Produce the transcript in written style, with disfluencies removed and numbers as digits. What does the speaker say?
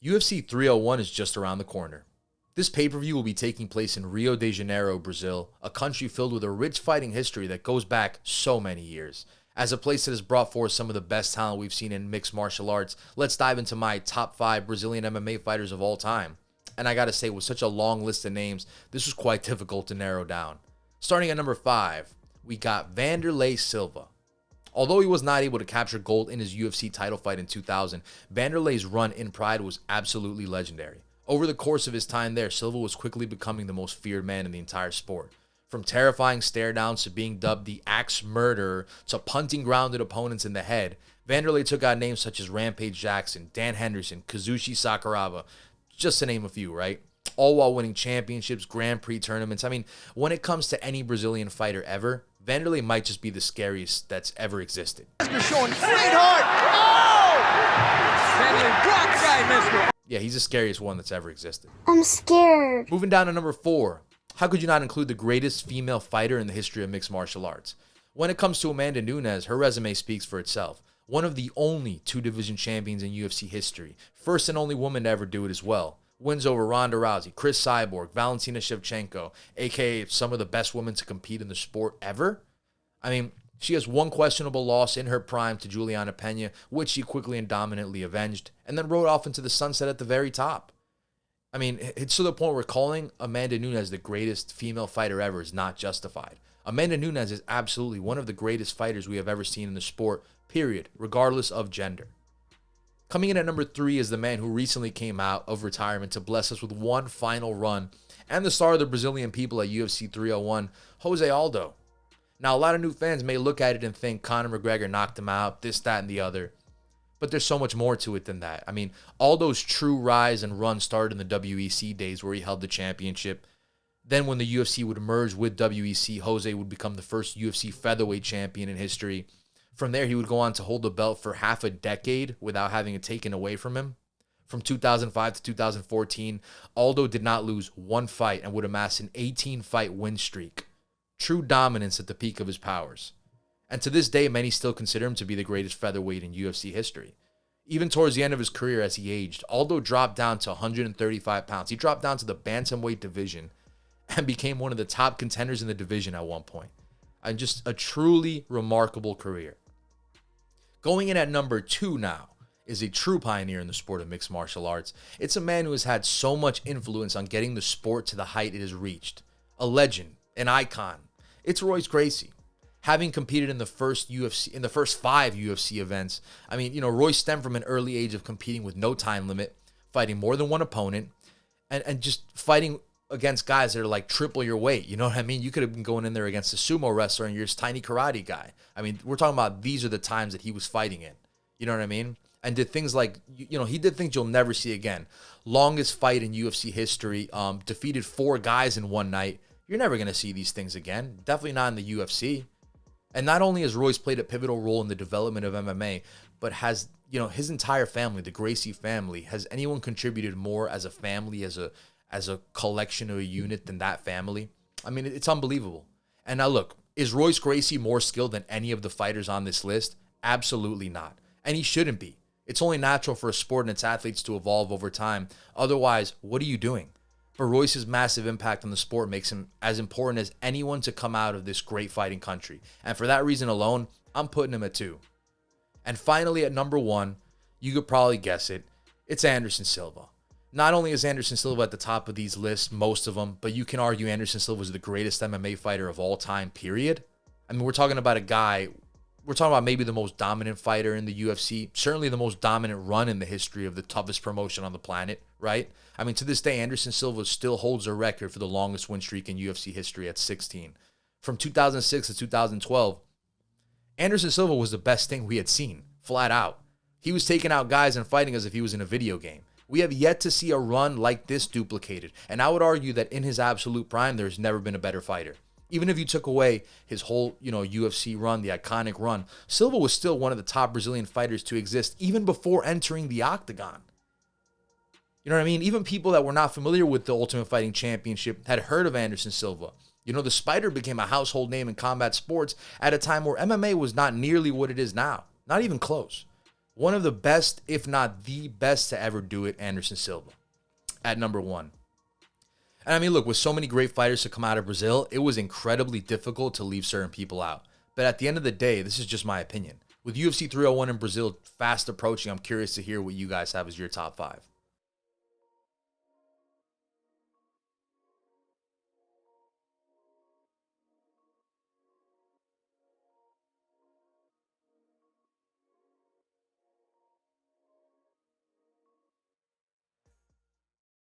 UFC 301 is just around the corner. This pay-per-view will be taking place in Rio de Janeiro, Brazil, a country filled with a rich fighting history that goes back so many years. As a place that has brought forth some of the best talent we've seen in mixed martial arts, let's dive into my top 5 Brazilian MMA fighters of all time. And I gotta say, with such a long list of names, this was quite difficult to narrow down. Starting at number 5, we got Wanderlei Silva. Although he was not able to capture gold in his UFC title fight in 2000, Wanderlei's run in Pride was absolutely legendary. Over the course of his time there, Silva was quickly becoming the most feared man in the entire sport. From terrifying stare downs to being dubbed the Axe Murderer to punting grounded opponents in the head, Wanderlei took out names such as Rampage Jackson, Dan Henderson, Kazushi Sakuraba, just to name a few, right? All while winning championships, Grand Prix tournaments. I mean, when it comes to any Brazilian fighter ever, Wanderlei might just be the scariest that's ever existed. You're showing great heart. Oh! Wanderlei blocked right, mister. Yeah, he's the scariest one that's ever existed. I'm scared. Moving down to number 4. How could you not include the greatest female fighter in the history of mixed martial arts? When it comes to Amanda Nunes, her resume speaks for itself. One of the only 2-division champions in UFC history. First and only woman to ever do it as well. Wins over Ronda Rousey, Chris Cyborg, Valentina Shevchenko, aka some of the best women to compete in the sport ever. I mean, she has one questionable loss in her prime to Juliana Pena, which she quickly and dominantly avenged, and then rode off into the sunset at the very top. I mean, it's to the point where calling Amanda Nunes the greatest female fighter ever is not justified. Amanda Nunes is absolutely one of the greatest fighters we have ever seen in the sport, period, regardless of gender. Coming in at number 3 is the man who recently came out of retirement to bless us with one final run, and the star of the Brazilian people at UFC 301, Jose Aldo. Now, a lot of new fans may look at it and think Conor McGregor knocked him out, this, that, and the other. But there's so much more to it than that. I mean, Aldo's true rise and run started in the WEC days where he held the championship. Then when the UFC would merge with WEC, Jose would become the first UFC featherweight champion in history. From there, he would go on to hold the belt for half a decade without having it taken away from him. From 2005 to 2014, Aldo did not lose one fight and would amass an 18-fight win streak. True dominance at the peak of his powers. And to this day, many still consider him to be the greatest featherweight in UFC history. Even towards the end of his career as he aged, Aldo dropped down to 135 pounds. He dropped down to the bantamweight division and became one of the top contenders in the division at one point. And just a truly remarkable career. Going in at number 2 now is a true pioneer in the sport of mixed martial arts. It's a man who has had so much influence on getting the sport to the height it has reached. A legend, an icon. It's Royce Gracia. Having competed in the first 5 UFC events, I mean, Royce stemmed from an early age of competing with no time limit, fighting more than one opponent, and just fighting against guys that are like triple your weight. You know what I mean? You could have been going in there against a sumo wrestler and you're this tiny karate guy. I mean, we're talking about these are the times that he was fighting in. You know what I mean? And did things like, he did things you'll never see again. Longest fight in UFC history, defeated 4 guys in one night. You're never going to see these things again. Definitely not in the UFC. And not only has Royce played a pivotal role in the development of MMA, but has, his entire family, the Gracie family, has anyone contributed more as a family, as a collection of a unit than that family? I mean, it's unbelievable. And now look, is Royce Gracie more skilled than any of the fighters on this list? Absolutely not. And he shouldn't be. It's only natural for a sport and its athletes to evolve over time. Otherwise, what are you doing? But Royce's massive impact on the sport makes him as important as anyone to come out of this great fighting country. And for that reason alone, I'm putting him at 2. And finally, at number 1, you could probably guess it, it's Anderson Silva. Not only is Anderson Silva at the top of these lists, most of them, but you can argue Anderson Silva is the greatest MMA fighter of all time, period. I mean, we're talking about maybe the most dominant fighter in the UFC, certainly the most dominant run in the history of the toughest promotion on the planet, right? I mean, to this day, Anderson Silva still holds a record for the longest win streak in UFC history at 16. From 2006 to 2012, Anderson Silva was the best thing we had seen, flat out. He was taking out guys and fighting as if he was in a video game. We have yet to see a run like this duplicated, and I would argue that in his absolute prime, there's never been a better fighter. Even if you took away his whole, UFC run, the iconic run, Silva was still one of the top Brazilian fighters to exist even before entering the octagon. You know what I mean? Even people that were not familiar with the Ultimate Fighting Championship had heard of Anderson Silva. The Spider became a household name in combat sports at a time where MMA was not nearly what it is now. Not even close. One of the best, if not the best to ever do it, Anderson Silva, at number 1. And I mean, look, with so many great fighters to come out of Brazil, it was incredibly difficult to leave certain people out. But at the end of the day, this is just my opinion. With UFC 301 in Brazil fast approaching, I'm curious to hear what you guys have as your top 5.